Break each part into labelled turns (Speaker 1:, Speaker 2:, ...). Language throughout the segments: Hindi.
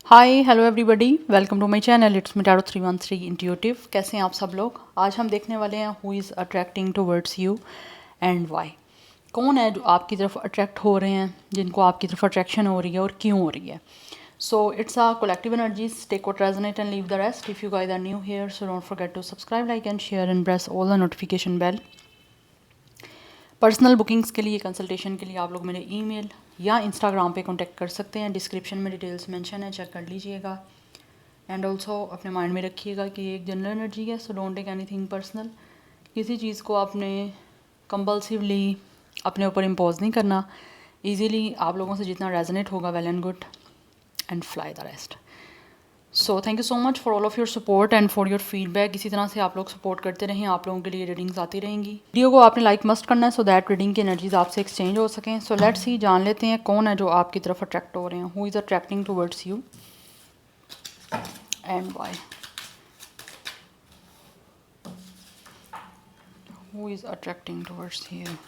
Speaker 1: Hi hello everybody, welcome to my channel. It's me tarot 313 intuitive. कैसे हैं आप सब लोग? आज हम देखने वाले हैं who is attracting towards you and why. कौन है जो आपकी तरफ अट्रैक्ट हो रहे हैं, जिनको आपकी तरफ अट्रैक्शन हो रही है और क्यों हो रही है। So it's a collective energies, take what resonate and leave the rest. If you guys are new here, so don't forget to subscribe, like and share and press all the notification bell. Personal bookings के लिए, कंसल्टेशन के लिए आप लोग मेरे ईमेल या इंस्टाग्राम पे कांटेक्ट कर सकते हैं। डिस्क्रिप्शन में डिटेल्स मेंशन है, चेक कर लीजिएगा। एंड ऑल्सो अपने माइंड में रखिएगा कि ये एक जनरल एनर्जी है, so don't take anything personal. किसी चीज़ को आपने कंपल्सिवली अपने ऊपर इम्पोज नहीं करना। ईजीली आप लोगों से जितना रेजोनेट होगा, well and good, and fly the rest. So thank you so much for all of your support and for your feedback. इसी तरह से आप लोग सपोर्ट करते रहें, आप लोगों के लिए रीडिंग्स आती रहेंगी। वीडियो को आपने लाइक मस्ट करना है सो दैट रीडिंग की एनर्जीज आपसे एक्सचेंज हो सकें। सो लेट्स सी, जान लेते हैं कौन है जो आपकी तरफ अट्रैक्ट हो रहे हैं, who is attracting towards you and why. Who is attracting towards you?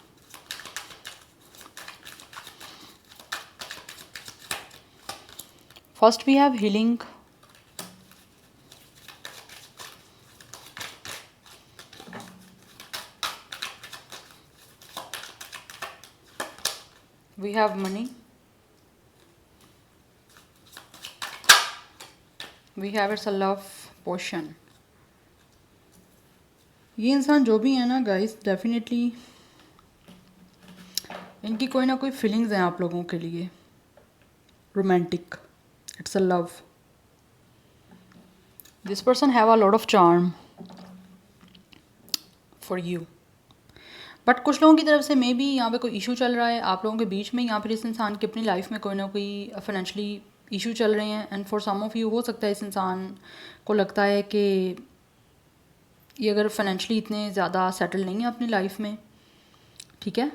Speaker 1: First we have healing. We have money. We have it's a love potion. ये इंसान जो भी है ना गाइस, डेफिनेटली इनकी कोई ना कोई फीलिंग्स हैं आप लोगों के लिए। Romantic, it's a love. This person have a lot of charm for you, but कुछ लोगों की तरफ से मे बी यहाँ पे कोई इशू चल रहा है आप लोगों के बीच में, या फिर इस इंसान की अपनी लाइफ में कोई ना कोई फाइनेंशियली इशू चल रहे हैं। And for some of you हो सकता है इस इंसान को लगता है कि ये अगर फाइनेंशियली इतने ज़्यादा सेटल नहीं है अपनी लाइफ में, ठीक है,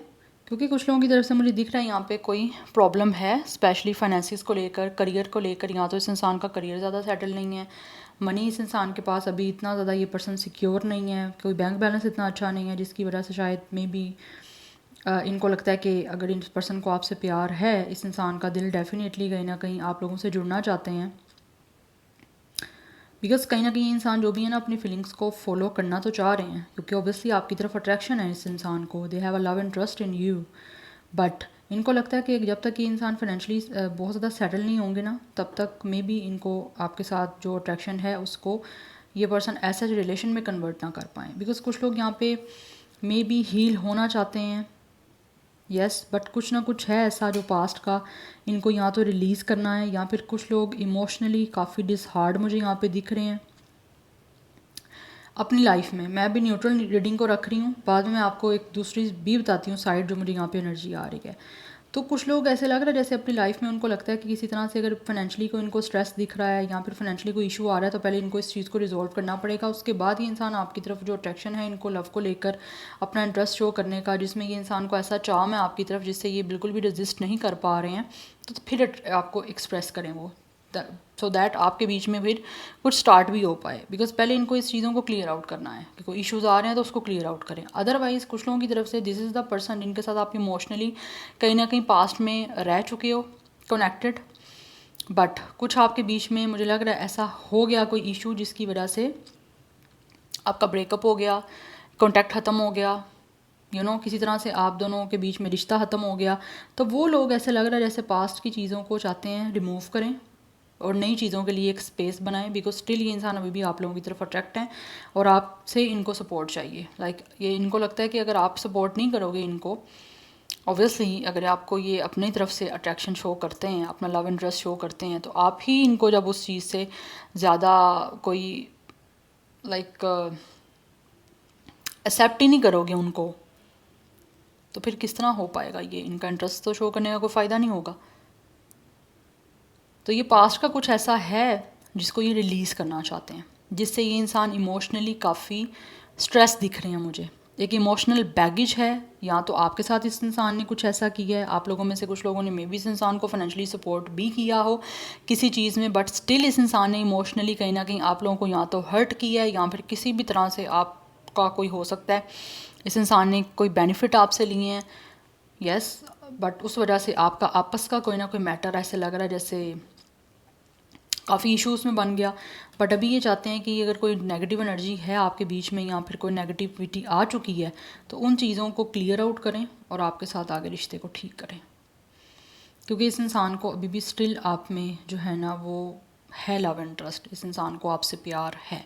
Speaker 1: क्योंकि कुछ लोगों की तरफ से मुझे दिख रहा है यहाँ पे कोई प्रॉब्लम है, स्पेशली फाइनेंसिस को लेकर, करियर को लेकर। यहाँ तो इस इंसान का करियर ज़्यादा सेटल नहीं है, मनी इस इंसान के पास अभी इतना ज़्यादा ये पर्सन सिक्योर नहीं है, कोई बैंक बैलेंस इतना अच्छा नहीं है, जिसकी वजह से शायद मे बी इनको लगता है कि अगर इस पर्सन को आपसे प्यार है, इस इंसान का दिल डेफिनेटली कहीं ना कहीं आप लोगों से जुड़ना चाहते हैं। बिकॉज कहीं ना कहीं इंसान जो भी है ना अपनी फीलिंग्स को फॉलो करना तो चाह रहे हैं, क्योंकि ऑब्वियसली आपकी तरफ अट्रैक्शन है इस इंसान को। They have a love and trust in you, but इनको लगता है कि जब तक ये इंसान फाइनेंशियली बहुत ज़्यादा सेटल नहीं होंगे ना, तब तक मे बी इनको आपके साथ जो अट्रैक्शन है उसको ये पर्सन ऐसा रिलेशन में कन्वर्ट ना कर पाएँ। बिकॉज कुछ लोग यहाँ पे मे बी हील होना चाहते हैं, यस, बट कुछ ना कुछ है ऐसा जो पास्ट का इनको या तो रिलीज़ करना है, या फिर कुछ लोग इमोशनली काफ़ी डिसहार्ड मुझे यहाँ पे दिख रहे हैं अपनी लाइफ में। मैं भी न्यूट्रल रीडिंग को रख रही हूँ, बाद में मैं आपको एक दूसरी भी बताती हूँ साइड जो मुझे यहाँ पे एनर्जी आ रही है। तो कुछ लोग ऐसे लग रहा है जैसे अपनी लाइफ में उनको लगता है कि किसी तरह से अगर फाइनेंशियली को इनको स्ट्रेस दिख रहा है या फिर फाइनेंशियली कोई इशू आ रहा है, तो पहले इनको इस चीज़ को रिजॉल्व करना पड़ेगा। उसके बाद ये इंसान आपकी तरफ जो अट्रैक्शन है इनको लव को लेकर अपना इंटरेस्ट शो करने का, जिसमें ये इंसान को ऐसा चार्म है आपकी तरफ जिससे ये बिल्कुल भी रजिस्ट नहीं कर पा रहे हैं, तो फिर आपको एक्सप्रेस करें वो, सो दैट आपके बीच में फिर कुछ स्टार्ट भी हो पाए। बिकॉज पहले इनको इस चीज़ों को क्लियर आउट करना है कि कोई इश्यूज़ आ रहे हैं तो उसको क्लियर आउट करें। अदरवाइज़ कुछ लोगों की तरफ से दिस इज़ द पर्सन जिनके साथ आप इमोशनली कहीं ना कहीं पास्ट में रह चुके हो कनेक्टेड, बट कुछ आपके बीच में मुझे लग रहा है ऐसा हो गया कोई इशू जिसकी वजह से आपका ब्रेकअप हो गया, कॉन्टैक्ट ख़त्म हो गया, किसी तरह से आप दोनों के बीच में रिश्ता ख़त्म हो गया। तो वो लोग ऐसे लग रहा है जैसे पास्ट की चीज़ों को चाहते हैं रिमूव करें और नई चीज़ों के लिए एक स्पेस बनाएं। बिकॉज स्टिल ये इंसान अभी भी आप लोगों की तरफ अट्रैक्ट हैं और आपसे इनको सपोर्ट चाहिए। ये इनको लगता है कि अगर आप सपोर्ट नहीं करोगे इनको, ऑब्वियसली अगर आपको ये अपनी तरफ से अट्रैक्शन शो करते हैं, अपना लव इंटरेस्ट शो करते हैं, तो आप ही इनको जब उस चीज़ से ज़्यादा कोई एक्सेप्ट ही नहीं करोगे उनको, तो फिर किस तरह हो पाएगा ये? इनका इंटरेस्ट तो शो करने का कोई फ़ायदा नहीं होगा। तो ये पास्ट का कुछ ऐसा है जिसको ये रिलीज़ करना चाहते हैं, जिससे ये इंसान इमोशनली काफ़ी स्ट्रेस दिख रहे हैं मुझे। एक इमोशनल बैगेज है, या तो आपके साथ इस इंसान ने कुछ ऐसा किया है, आप लोगों में से कुछ लोगों ने मे बी इस इंसान को फाइनेंशियली सपोर्ट भी किया हो किसी चीज़ में, बट स्टिल इस इंसान ने इमोशनली कहीं ना कहीं आप लोगों को या तो हर्ट किया है, या फिर किसी भी तरह से आपका कोई हो सकता है इस इंसान ने कोई बेनिफिट आपसे लिए हैं, यस, बट उस वजह से आपका आपस का कोई ना कोई मैटर ऐसे लग रहा है जैसे काफ़ी इशूज़ में बन गया। बट अभी ये चाहते हैं कि अगर कोई नेगेटिव एनर्जी है आपके बीच में या फिर कोई नेगेटिविटी आ चुकी है तो उन चीज़ों को क्लियर आउट करें और आपके साथ आगे रिश्ते को ठीक करें, क्योंकि इस इंसान को अभी भी स्टिल आप में जो है ना वो है लव एंड ट्रस्ट। इस इंसान को आपसे प्यार है,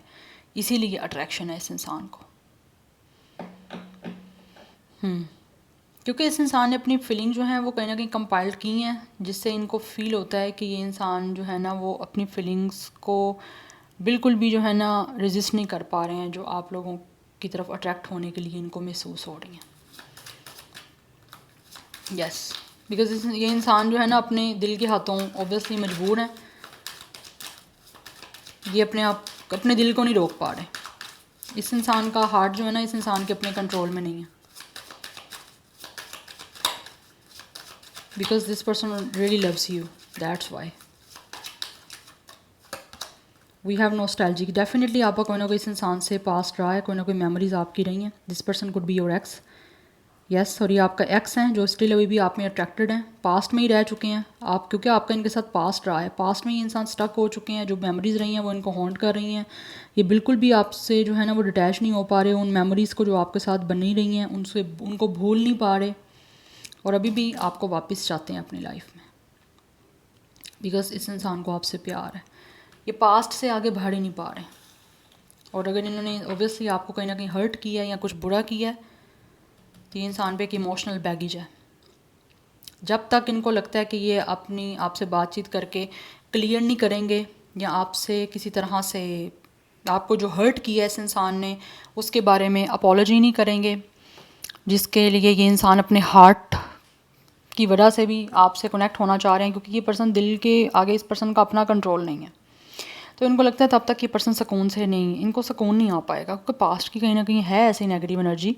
Speaker 1: इसीलिए अट्रैक्शन है इस इंसान को। क्योंकि इस इंसान ने अपनी फीलिंग जो है वो कहीं ना कहीं कंपाइल्ड की हैं, जिससे इनको फील होता है कि ये इंसान जो है ना वो अपनी फीलिंग्स को बिल्कुल भी जो है ना रेजिस्ट नहीं कर पा रहे हैं, जो आप लोगों की तरफ अट्रैक्ट होने के लिए इनको महसूस हो रही हैं। यस, बिकॉज ये इंसान जो है ना अपने दिल के हाथों ऑब्वियसली मजबूर हैं। ये अपने दिल को नहीं रोक पा रहे। इस इंसान का हार्ट जो है ना इस इंसान के अपने कंट्रोल में नहीं है, because this person really loves you, that's why we have nostalgic। definitely आपका कोई ना कोई इस इंसान से पास्ट रहा है, कोई ना कोई मेमोरीज आपकी रही हैं। This person could be your x. Yes, और ये आपका एक्स हैं जो स्टिल अभी भी आप में अट्रैक्टेड हैं, पास्ट में ही रह चुके हैं आप, क्योंकि आपका इनके साथ पास्ट रहा है। पास्ट में ये इंसान स्टक हो चुके हैं, जो मेमोरीज़ रही हैं वो इनको हॉन्ट कर रही हैं। ये बिल्कुल भी आपसे जो है ना वो डिटैच नहीं हो पा रहे, उन मेमोरीज़ को जो आपके साथ बन नहीं रही हैं उनसे उनको भूल नहीं पा रहे, और अभी भी आपको वापस चाहते हैं अपनी लाइफ में, बिकॉज इस इंसान को आपसे प्यार है। ये पास्ट से आगे बढ़ ही नहीं पा रहे, और अगर इन्होंने ऑब्वियसली आपको कहीं ना कहीं हर्ट किया है या कुछ बुरा किया है तो ये इंसान पे एक इमोशनल बैगेज है। जब तक इनको लगता है कि ये अपनी आपसे बातचीत करके क्लियर नहीं करेंगे या आपसे किसी तरह से आपको जो हर्ट किया है इस इंसान ने उसके बारे में अपॉलॉजी नहीं करेंगे, जिसके लिए ये इंसान अपने हार्ट की वजह से भी आपसे कनेक्ट होना चाह रहे हैं, क्योंकि ये पर्सन दिल के आगे इस पर्सन का अपना कंट्रोल नहीं है। तो इनको लगता है तब तक ये पर्सन सुकून से नहीं, इनको सुकून नहीं आ पाएगा, क्योंकि पास्ट की कहीं ना कहीं है ऐसी नेगेटिव एनर्जी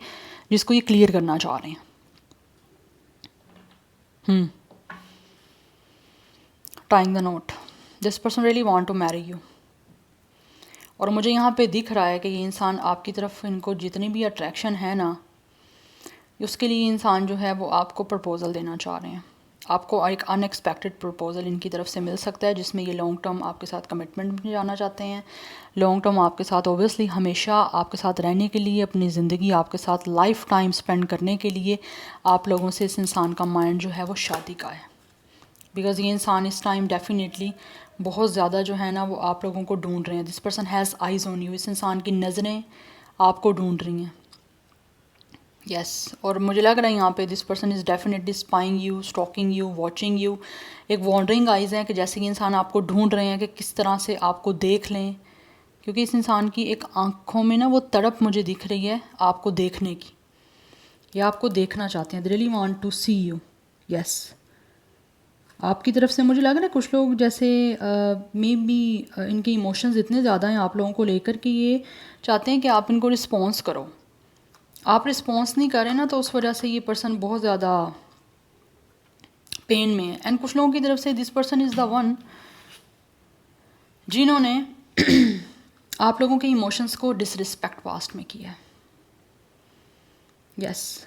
Speaker 1: जिसको ये क्लियर करना चाह रहे हैं। Tying the knot, this person really want to marry you. और मुझे यहाँ पे दिख रहा है कि ये इंसान आपकी तरफ इनको जितनी भी अट्रैक्शन है ना, उसके लिए इंसान जो है वो आपको प्रपोज़ल देना चाह रहे हैं। आपको एक अनएक्सपेक्टेड प्रपोज़ल इनकी तरफ से मिल सकता है, जिसमें ये लॉन्ग टर्म आपके साथ कमिटमेंट में जाना चाहते हैं। लॉन्ग टर्म आपके साथ ऑब्वियसली हमेशा आपके साथ रहने के लिए, अपनी ज़िंदगी आपके साथ लाइफ टाइम स्पेंड करने के लिए आप लोगों से इस इंसान का माइंड जो है वो शादी का है। बिकॉज़ ये इंसान इस टाइम डेफिनेटली बहुत ज़्यादा जो है ना वो आप लोगों को ढूंढ रहे हैं। This person has eyes on you. इस इंसान की नज़रें आपको ढूंढ रही हैं। यस, और मुझे लग रहा है यहाँ पे this person is definitely spying you, stalking you, watching you. एक वॉन्डरिंग आइज़ हैं कि जैसे कि इंसान आपको ढूंढ रहे हैं कि किस तरह से आपको देख लें, क्योंकि इस इंसान की एक आँखों में ना वो तड़प मुझे दिख रही है आपको देखने की, या आपको देखना चाहते हैं। They really want to see you. Yes, आपकी तरफ से मुझे लग रहा है कुछ लोग जैसे मे बी इनके इमोशंस इतने ज़्यादा हैं आप लोगों को लेकर कि ये चाहते हैं कि आप इनको रिस्पॉन्स करो। आप रिस्पॉन्स नहीं करें ना तो उस वजह से ये पर्सन बहुत ज़्यादा पेन में है। एंड कुछ लोगों की तरफ से this person is the one जिन्होंने आप लोगों के इमोशंस को डिसरिस्पेक्ट पास्ट में किया है। यस,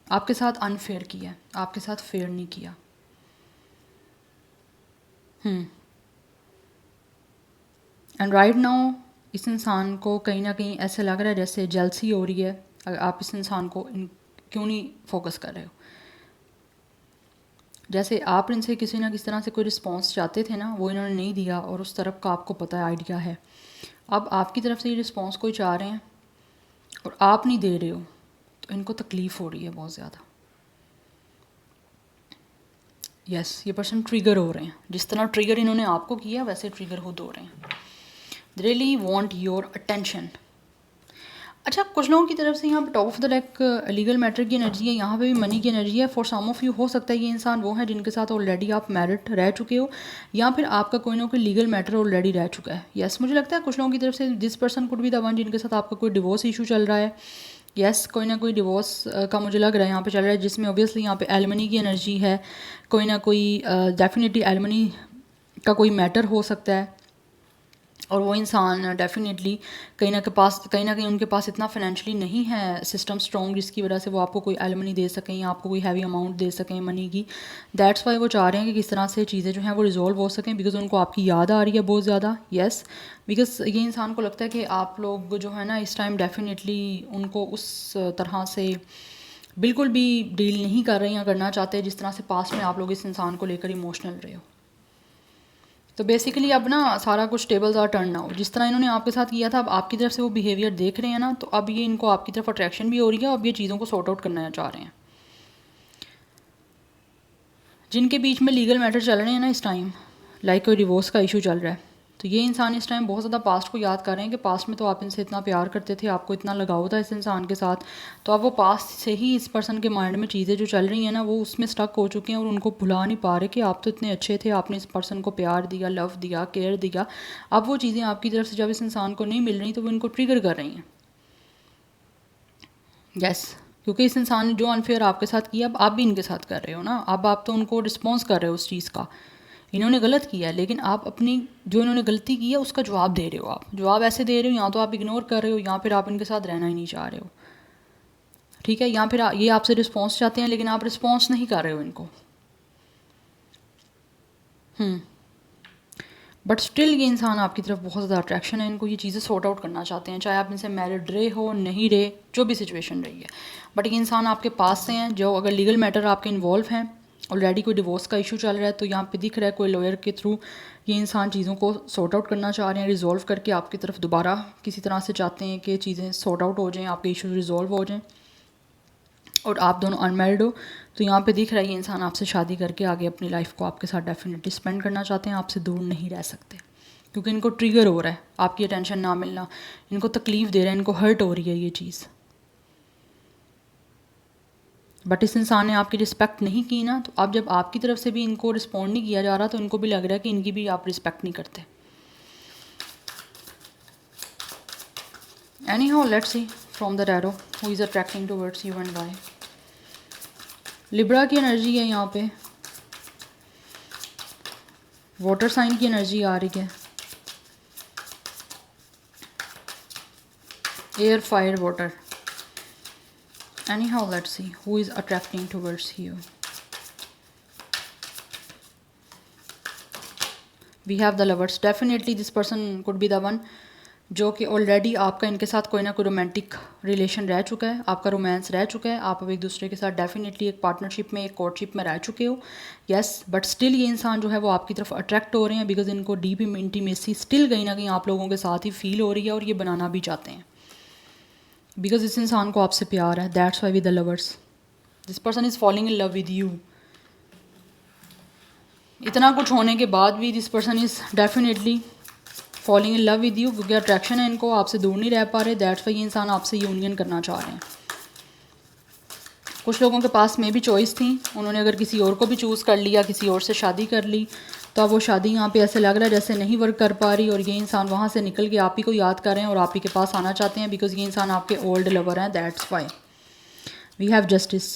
Speaker 1: आपके साथ अनफेयर किया है, आपके साथ फेयर नहीं किया। एंड राइट नाउ इस इंसान को कहीं ना कहीं ऐसे लग रहा है जैसे जेलसी हो रही है। आप इस इंसान को क्यों नहीं फोकस कर रहे हो? जैसे आप इनसे किसी ना किसी तरह से कोई रिस्पॉन्स चाहते थे ना, वो इन्होंने नहीं दिया, और उस तरफ का आपको पता है, आइडिया है। अब आपकी तरफ से ये रिस्पॉन्स कोई चाह रहे हैं और आप नहीं दे रहे हो, तो इनको तकलीफ़ हो रही है बहुत ज़्यादा। यस, ये पर्सन ट्रिगर हो रहे हैं। जिस तरह ट्रिगर इन्होंने आपको किया वैसे ट्रिगर खुद हो रहे हैं। They really want your attention. अच्छा, कुछ लोगों की तरफ से यहाँ पे top of the deck legal matter की एनर्जी है, यहाँ पे भी मनी की एनर्जी है। फॉर सम ऑफ यू हो सकता है ये इंसान वो है जिनके साथ ऑलरेडी आप मैरिड रह चुके हो, या फिर आपका कोई ना कोई लीगल मैटर ऑलरेडी रह चुका है। यस, मुझे लगता है कुछ लोगों की तरफ से this person could be the one जिनके साथ आपका कोई डिवोर्स इशू चल रहा है। यस, कोई ना कोई डिवोर्स का मुझे लग रहा है यहाँ पे चल रहा है, जिसमें ऑब्वियसली यहाँ पे एलमनी की एनर्जी है। कोई ना कोई डेफिनेटली एलमनी का कोई मैटर हो सकता है, और वो इंसान डेफिनेटली कहीं ना कहीं उनके पास इतना फाइनेंशियली नहीं है सिस्टम स्ट्रॉन्ग, जिसकी वजह से वो आपको कोई एलिमनी दे सकें या आपको कोई हैवी अमाउंट दे सकें मनी की। दैट्स वाई वो चाह रहे हैं कि किस तरह से चीज़ें जो हैं वो रिजॉल्व हो सकें, बिकॉज उनको आपकी याद आ रही है बहुत ज़्यादा। येस, बिकॉज ये इंसान को लगता है कि आप लोग जो है ना इस टाइम डेफिनेटली उनको उस तरह से बिल्कुल भी डील नहीं कर रहे या करना चाहते जिस तरह से पास्ट में आप लोग इस इंसान को लेकर इमोशनल रहे हो। तो बेसिकली अब ना सारा कुछ टेबल्स आर टर्न नाउ। जिस तरह इन्होंने आपके साथ किया था, अब आपकी तरफ से वो बिहेवियर देख रहे हैं ना, तो अब ये इनको आपकी तरफ अट्रैक्शन भी हो रही है, अब ये चीज़ों को सॉर्ट आउट करना चाह रहे हैं। जिनके बीच में लीगल मैटर चल रहे हैं ना इस टाइम, लाइक कोई डिवोर्स का इशू चल रहा है, तो ये इंसान इस टाइम बहुत ज़्यादा पास्ट को याद कर रहे हैं कि पास्ट में तो आप इनसे इतना प्यार करते थे, आपको इतना लगाव था इस इंसान के साथ, तो अब वो पास्ट से ही इस पर्सन के माइंड में चीज़ें जो चल रही हैं ना वो उसमें स्टक हो चुके हैं और उनको भुला नहीं पा रहे कि आप तो इतने अच्छे थे, आपने इस पर्सन को प्यार दिया, लव दिया, केयर दिया। अब वो चीज़ें आपकी तरफ से जब इस इंसान को नहीं मिल रही तो वो इनको ट्रिगर कर रही हैं। यस, क्योंकि इस इंसान ने जो अनफेयर आपके साथ किया अब आप भी इनके साथ कर रहे हो ना, अब आप तो उनको रिस्पॉन्स कर रहे हो उस चीज़ का। इन्होंने गलत किया है लेकिन आप अपनी जो इन्होंने गलती की है उसका जवाब दे रहे हो। आप जवाब ऐसे दे रहे हो, या तो आप इग्नोर कर रहे हो या फिर आप इनके साथ रहना ही नहीं चाह रहे हो, ठीक है, या फिर ये आपसे रिस्पॉन्स चाहते हैं लेकिन आप रिस्पॉन्स नहीं कर रहे हो इनको। बट स्टिल ये इंसान आपकी तरफ बहुत ज़्यादा अट्रैक्शन है, इनको ये चीज़ें सॉर्ट आउट करना चाहते हैं, चाहे आप इनसे मैरिड रहे हो नहीं रहे, जो भी सिचुएशन रही है। बट ये इंसान आपके पास से हैं, जो अगर लीगल मैटर आपके इन्वॉल्व हैं, ऑलरेडी कोई डिवोर्स का इशू चल रहा है, तो यहाँ पे दिख रहा है कोई लॉयर के थ्रू ये इंसान चीज़ों को सॉर्ट आउट करना चाह रहे हैं, रिजॉल्व करके आपकी तरफ दोबारा किसी तरह से चाहते हैं कि चीज़ें सॉर्ट आउट हो जाएँ, आपके इशू रिजॉल्व हो जाएँ और आप दोनों अनमैरिड हो। तो यहाँ पे दिख रहा है ये इंसान आपसे शादी करके आगे अपनी लाइफ को आपके साथ डेफिनेटली स्पेंड करना चाहते हैं, आपसे दूर नहीं रह सकते, क्योंकि इनको ट्रिगर हो रहा है आपकी अटेंशन ना मिलना, इनको तकलीफ़ दे रहा है, इनको हर्ट हो रही है ये चीज़। बट इस इंसान ने आपकी रिस्पेक्ट नहीं की ना, तो अब जब आपकी तरफ से भी इनको रिस्पॉन्ड नहीं किया जा रहा तो इनको भी लग रहा है कि इनकी भी आप रिस्पेक्ट नहीं करते। Any how let's see from the tarot who is attracting towards you and why. Libra की एनर्जी है यहाँ पे, वाटर साइन की एनर्जी आ रही है, air fire water. Anyhow, let's see who is attracting towards you. We have the lovers. Definitely this person could be the one जो कि ऑलरेडी आपका इनके साथ कोई ना कोई रोमांटिक रिलेशन रह चुका है, आपका रोमांस रह चुका है, आप अब एक दूसरे के साथ डेफिनेटली एक पार्टनरशिप में, एक कोर्टशिप में रह चुके हो। यस, बट स्टिल ये इंसान जो है वो आपकी तरफ अट्रैक्ट हो रहे हैं, बिकॉज इनको डीप इंटीमेसी स्टिल कहीं ना कहीं आप लोगों के साथ ही फील हो रही है और ये बनाना भी चाहते हैं, बिकॉज इस इंसान को आपसे प्यार है। That's why with the lovers this person is falling in love with you. इतना कुछ होने के बाद भी this person is definitely falling in love with you, क्योंकि अट्रैक्शन है इनको, आपसे दूर नहीं रह पा रहे। दैट्स वाई ये इंसान आपसे यूनियन करना चाह रहे हैं। कुछ लोगों के पास में भी चॉइस थी, उन्होंने अगर किसी और को भी चूज़ कर लिया, किसी और से शादी कर ली, तो अब वो शादी यहाँ पे ऐसे लग रहा है जैसे नहीं वर्क कर पा रही, और ये इंसान वहाँ से निकल के आप ही को याद कर रहे हैं और आप ही के पास आना चाहते हैं, बिकॉज ये इंसान आपके ओल्ड लवर हैं। That's why we have justice.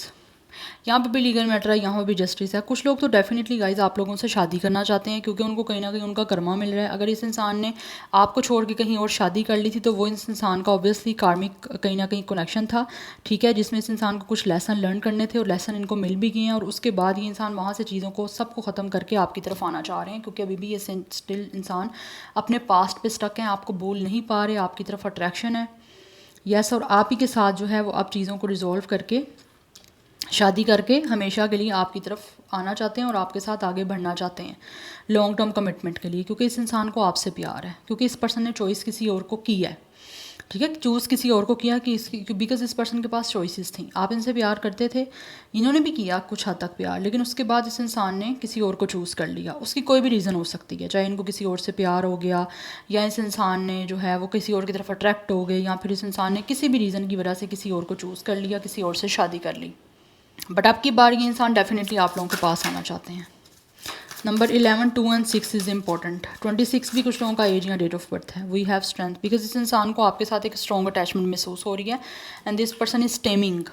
Speaker 1: यहाँ पे भी लीगल मैटर है, यहाँ पे भी जस्टिस है। कुछ लोग तो डेफिनेटली गाइज आप लोगों से शादी करना चाहते हैं, क्योंकि उनको कहीं ना कहीं उनका कर्मा मिल रहा है। अगर इस इंसान ने आपको छोड़ के कहीं और शादी कर ली थी तो वो इस इंसान का ऑब्वियसली कार्मिक कहीं ना कहीं कनेक्शन था, ठीक है, जिसमें इस इंसान को कुछ लेसन लर्न करने थे और लेसन इनको मिल भी गए हैं, और उसके बाद ये इंसान वहाँ से चीज़ों को सबको ख़त्म करके आपकी तरफ आना चाह रहे हैं, क्योंकि अभी भी ये स्टिल इंसान अपने पास्ट पे स्टक हैं, आपको बोल नहीं पा रहे, आपकी तरफ अट्रैक्शन है। यस, और आप ही के साथ जो है वो आप चीज़ों को रिजॉल्व करके शादी करके हमेशा के लिए आपकी तरफ आना चाहते हैं और आपके साथ आगे बढ़ना चाहते हैं लॉन्ग टर्म कमिटमेंट के लिए, क्योंकि इस इंसान को आपसे प्यार है, क्योंकि इस पर्सन ने चॉइस किसी और को की है, ठीक है, चूज़ किसी और को किया कि इसकी, बिकॉज इस पर्सन के पास चॉइसेस थी। आप इनसे प्यार करते थे, इन्होंने भी किया कुछ हद तक प्यार, लेकिन उसके बाद इस इंसान ने किसी और को चूज़ कर लिया। उसकी कोई भी रीज़न हो सकती है, चाहे इनको किसी और से प्यार हो गया, या इस इंसान ने जो है वो किसी और की तरफ अट्रैक्ट हो गए, या फिर इस इंसान ने किसी भी रीज़न की वजह से किसी और को चूज़ कर लिया, किसी और से शादी कर ली। बट अब की बार ये इंसान डेफिनेटली आप लोगों के पास आना चाहते हैं। Number 11, 2 and 6 is important. 26 भी कुछ लोगों का एज या डेट ऑफ बर्थ है। वी हैव स्ट्रेंथ, बिकॉज इस इंसान को आपके साथ एक स्ट्रॉन्ग अटैचमेंट महसूस हो रही है, and this person is taming.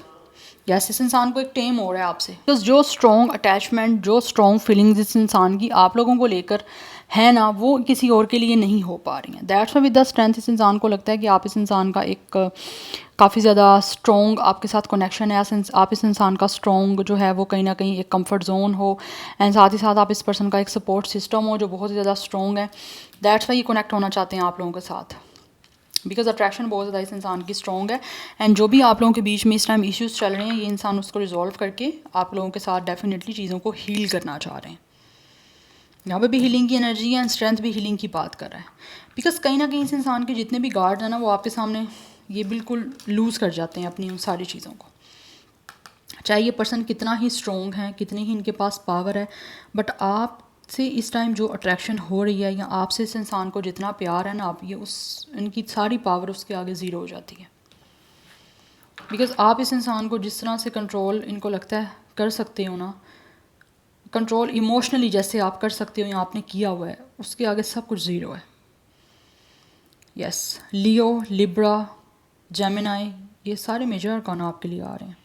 Speaker 1: Yes, इस इंसान को एक टेम हो रहा है आपसे, बिकॉज जो स्ट्रॉन्ग अटैचमेंट, जो स्ट्रॉन्ग फीलिंग्स इस इंसान की आप लोगों को लेकर है ना, वो किसी और के लिए नहीं हो पा रही हैं। That's Y with the strength इस इंसान को लगता है कि आप इस इंसान का एक काफ़ी ज़्यादा स्ट्रॉन्ग आपके साथ कनेक्शन है। आप इस इंसान का स्ट्रॉन्ग जो है वो कहीं ना कहीं एक कंफर्ट जोन हो, एंड साथ ही साथ आप इस पर्सन का एक सपोर्ट सिस्टम हो जो बहुत ही ज़्यादा स्ट्रॉन्ग है। दैट्स वाई ये कनेक्ट होना चाहते हैं आप लोगों के साथ, बिकॉज अट्रैक्शन बहुत ज़्यादा इस इंसान की स्ट्रॉन्ग है। एंड जो भी आप लोगों के बीच में इस टाइम इश्यूज़ चल रहे हैं, ये इंसान उसको रिजॉल्व करके आप लोगों के साथ डेफिनेटली चीज़ों को हील करना चाह रहे हैं। यहाँ पे भी हीलिंग की एनर्जी है एंड स्ट्रेंथ भी हीलिंग की बात कर रहा है। बिकॉज कहीं ना कहीं इस इंसान के जितने भी गार्ड हैं ना, वो आपके सामने ये बिल्कुल लूज़ कर जाते हैं अपनी उन सारी चीज़ों को। चाहे ये पर्सन कितना ही स्ट्रॉन्ग है, कितनी ही इनके पास पावर है, बट आपसे इस टाइम जो अट्रैक्शन हो रही है या आपसे इस इंसान को जितना प्यार है ना, आप ये उस इनकी सारी पावर उसके आगे ज़ीरो हो जाती है। बिकॉज आप इस इंसान को जिस तरह से कंट्रोल इनको लगता है कर सकते हो ना, कंट्रोल इमोशनली जैसे आप कर सकते हो या आपने किया हुआ है, उसके आगे सब कुछ ज़ीरो है। यस, लियो, लिब्रा, जेमिनाई, ये सारे मेजर अरकाना आपके लिए आ रहे हैं।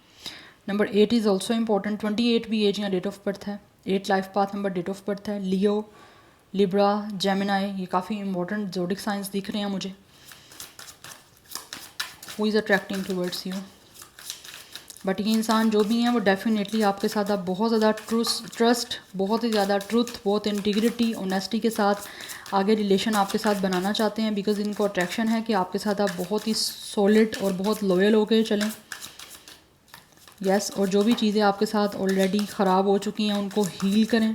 Speaker 1: Number 8 is also important. 28 भी एज या डेट ऑफ बर्थ है। 8 life path number date of birth है। लियो, लिब्रा, जेमिनाई, ये काफ़ी इंपॉर्टेंट ज़ोडिक साइंस दिख रहे हैं मुझे। Who is attracting towards you, but ये इंसान जो भी हैं वो डेफिनेटली आपके साथ आप बहुत ज़्यादा ट्रस्ट, बहुत ही ज़्यादा ट्रुथ, बहुत इंटीग्रिटी, ऑनेस्टी के साथ आगे रिलेशन आपके साथ बनाना चाहते हैं। बिकॉज इनको अट्रैक्शन है कि आपके साथ आप बहुत ही सॉलिड और बहुत लॉयल होकर चलें। यस, और जो भी चीज़ें आपके साथ ऑलरेडी ख़राब हो चुकी हैं उनको हील करें।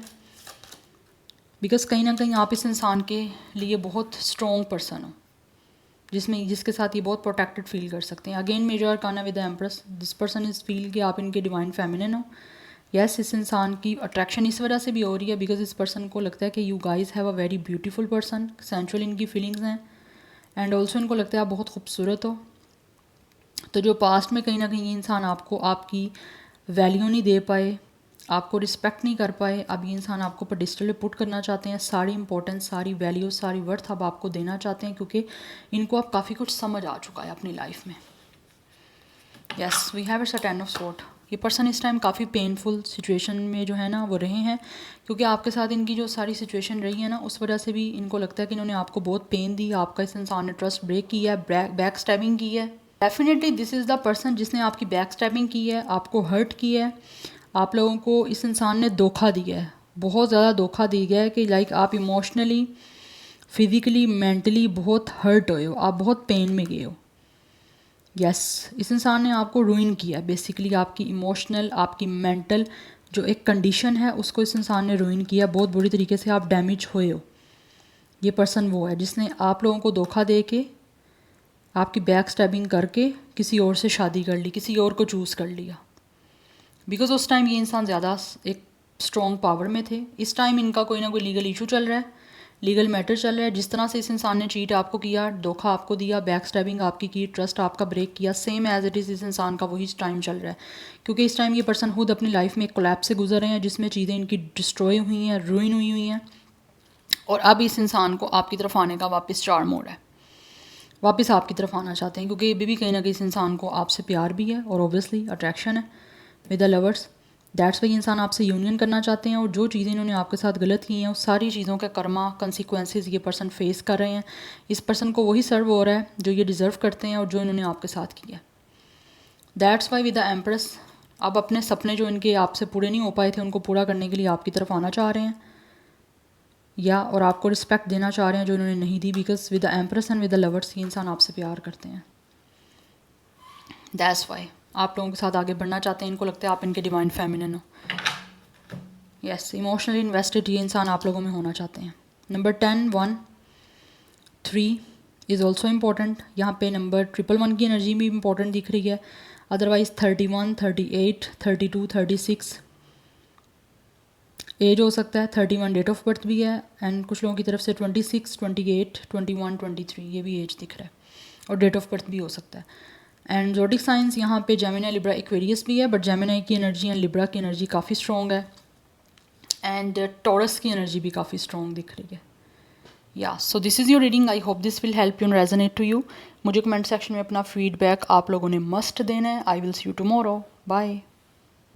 Speaker 1: बिकॉज कहीं ना कहीं आप इस इंसान के लिए बहुत स्ट्रॉन्ग पर्सन हो, जिसके साथ ये बहुत प्रोटेक्टेड फील कर सकते हैं। Again major arcana with the empress, this person is feel कि आप इनके डिवाइन फेमिनिन हो। यस, इस इंसान की अट्रैक्शन इस वजह से भी हो रही है बिकॉज इस पर्सन को लगता है कि you guys have a very beautiful person, sensual इनकी फीलिंग्स हैं, एंड ऑल्सो इनको लगता है आप बहुत खूबसूरत हो। तो जो पास्ट में कहीं ना कहीं ये इंसान आपको आपकी वैल्यू नहीं दे पाए, आपको रिस्पेक्ट नहीं कर पाए, अब ये इंसान आपको पेडिस्टल पे पुट करना चाहते हैं। सारी इंपॉर्टेंस, सारी वैल्यू, सारी वर्थ अब आपको देना चाहते हैं, क्योंकि इनको अब काफ़ी कुछ समझ आ चुका है अपनी लाइफ में। Yes, we have a ten of sword. ये पर्सन इस टाइम काफ़ी पेनफुल सिचुएशन में जो है ना वो रहे हैं, क्योंकि आपके साथ इनकी जो सारी सिचुएशन रही है ना, उस वजह से भी इनको लगता है कि इन्होंने आपको बहुत पेन दी, आपका इस इंसान ने ट्रस्ट ब्रेक किया है, बैक स्टैबिंग की है। Definitely this is the person जिसने आपकी बैक स्टैबिंग की है, आपको हर्ट किया है। आप लोगों को इस इंसान ने धोखा दिया है, बहुत ज़्यादा धोखा दिया गया है कि लाइक आप इमोशनली, फिज़िकली, मेंटली बहुत हर्ट हुए हो, आप बहुत पेन में गए हो। यस, इस इंसान ने आपको रूइन किया है, बेसिकली आपकी इमोशनल, आपकी मेंटल जो एक कंडीशन है उसको इस इंसान ने रूइन किया, बहुत बुरी तरीके से आप डैमेज हुए हो। ये पर्सन वो है जिसने आप लोगों को धोखा दे के, आपकी बैक स्टैबिंग करके किसी और से शादी कर ली, किसी और को चूज़ कर लिया। बिकॉज उस टाइम ये इंसान ज़्यादा एक स्ट्रॉन्ग पावर में थे। इस टाइम इनका कोई ना कोई लीगल इशू चल रहा है, लीगल मैटर चल रहा है। जिस तरह से इस इंसान ने चीट आपको किया, धोखा आपको दिया, बैक स्टैबिंग आपकी की, ट्रस्ट आपका ब्रेक किया, सेम एज इट इज़ इस इंसान का वही टाइम चल रहा है। क्योंकि इस टाइम ये पर्सन खुद अपनी लाइफ में एक कोलैप्स से गुजर रहे हैं, जिसमें चीज़ें इनकी डिस्ट्रॉय हुई हैं, रूइन हुई हैं, और अब इस इंसान को आपकी तरफ आने का वापस चार मोड़ है, वापस आपकी तरफ आना चाहते हैं, क्योंकि अभी भी कहीं ना कहीं इस इंसान को आपसे प्यार भी है और ऑब्वियसली अट्रैक्शन है with the lovers. That's why इंसान आपसे यूनियन करना चाहते हैं, और जो चीज़ें इन्होंने आपके साथ गलत की हैं उस सारी चीज़ों के कर्मा कंसिक्वेंसेस ये पर्सन फेस कर रहे हैं। इस पर्सन को वही सर्व हो रहा है जो ये डिज़र्व करते हैं और जो इन्होंने आपके साथ किया। That's why with the empress, अब अपने सपने जो इनके आपसे पूरे नहीं हो पाए थे उनको पूरा करने के लिए आपकी तरफ आना चाह रहे हैं, या और आपको रिस्पेक्ट देना चाह रहे हैं जो इन्होंने नहीं दी। Because with the empress and with the lovers ये इंसान आपसे प्यार करते हैं। दैट्स वाई आप लोगों के साथ आगे बढ़ना चाहते हैं, इनको लगता है आप इनके डिवाइन फेमिनिन हो। यस, इमोशनली इन्वेस्टेड ये इंसान आप लोगों में होना चाहते हैं। Number 10, 1, 3 is also important. यहाँ पे नंबर 111 की एनर्जी भी इम्पॉर्टेंट दिख रही है। अदरवाइज़ 31, 38, 32, 36 एज हो सकता है। 31 डेट ऑफ बर्थ भी है, एंड कुछ लोगों की तरफ से 26, 28, 21, 23 ये भी एज दिख रहा है, और डेट ऑफ बर्थ भी हो सकता है। एंड ज़ोडिक साइंस यहाँ पे जेमिनी, लिब्रा, एक्वेरियस भी है, बट जेमिनी की एनर्जी एंड लिब्रा की एनर्जी काफ़ी स्ट्रॉन्ग है, एंड टॉरस की एनर्जी भी काफ़ी स्ट्रॉन्ग दिख रही है। Yeah so this is your reading, I hope this will help you and resonate to you. मुझे कमेंट सेक्शन में अपना फीडबैक आप लोगों ने मस्ट देना है। I will see you tomorrow, bye.